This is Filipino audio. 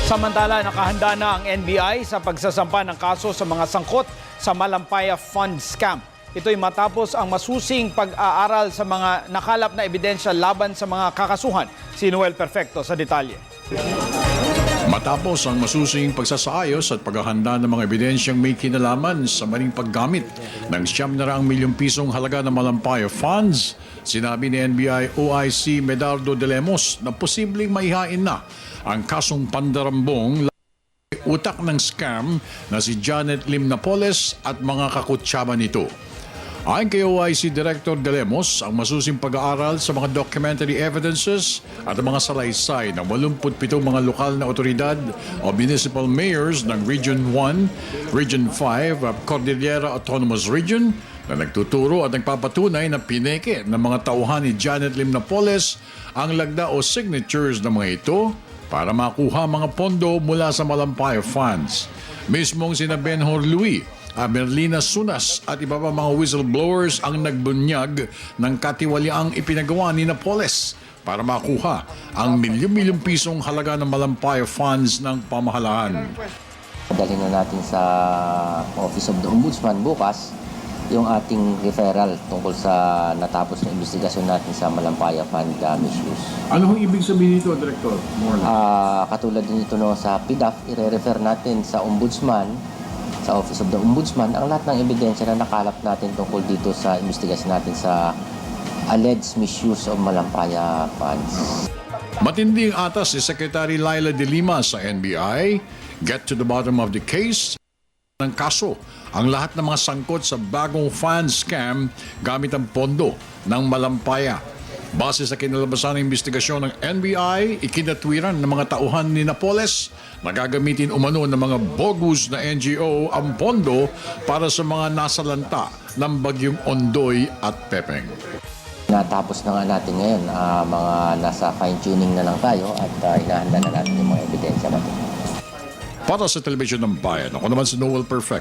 Samantala, nakahanda na ang NBI sa pagsasampa ng kaso sa mga sangkot sa Malampaya Fund Scam. Ito'y matapos ang masusing pag-aaral sa mga nakalap na ebidensya laban sa mga kakasuhan. Si Noel Perfecto sa detalye. Matapos ang masusing pagsasaayos at paghahanda ng mga ebidensyang may kinalaman sa maling paggamit ng 900 milyong pisong halaga ng Malampaya Funds, sinabi ni NBI OIC Medardo de Lemos na posibleng maihain na ang kasong pandarambong utak ng scam na si Janet Lim Napoles at mga kakutsaba nito. Ayon kay OIC Director De Lemos, ang masusing pag-aaral sa mga documentary evidences at ang mga salaysay ng 87 mga lokal na otoridad o municipal mayors ng Region 1, Region 5 at Cordillera Autonomous Region na nagtuturo at nagpapatunay na pineke ng mga tauhan ni Janet Lim Napoles ang lagda o signatures ng mga ito para makuha mga pondo mula sa Malampaya Funds. Mismong sina Benhor Louis, Merlina Sunas at iba pa mga whistleblowers ang nagbunyag ng katiwaliang ipinagawa ni Napoles para makuha ang milyon-milyong pisong halaga ng Malampaya Funds ng pamahalaan. Dalhin na natin sa Office of the Ombudsman bukas yung ating referral tungkol sa natapos na investigasyon natin sa Malampaya Fund misuse. Ano hong ibig sabihin nito, Director? Katulad din ito no, sa PDAF, i-refer natin sa Ombudsman, sa Office of the Ombudsman, ang lahat ng ebidensya na nakalap natin tungkol dito sa investigasyon natin sa alleged misuse of Malampaya Funds. Matinding atas si Secretary Laila de Lima sa NBI, get to the bottom of the case ng kaso ang lahat ng mga sangkot sa bagong fund scam gamit ang pondo ng Malampaya. Base sa kinalabasan ng investigasyon ng NBI, ikinatwiran ng mga tauhan ni Napoles na gagamitin umano ng mga bogus na NGO ang pondo para sa mga nasalanta ng bagyong Ondoy at Pepeng. Natapos na nga natin ngayon, mga nasa fine-tuning na lang tayo at hinahanda na natin yung mga ebidensya natin. Para sa Telebisyon ng Bayan, ako naman si Noel Perfect.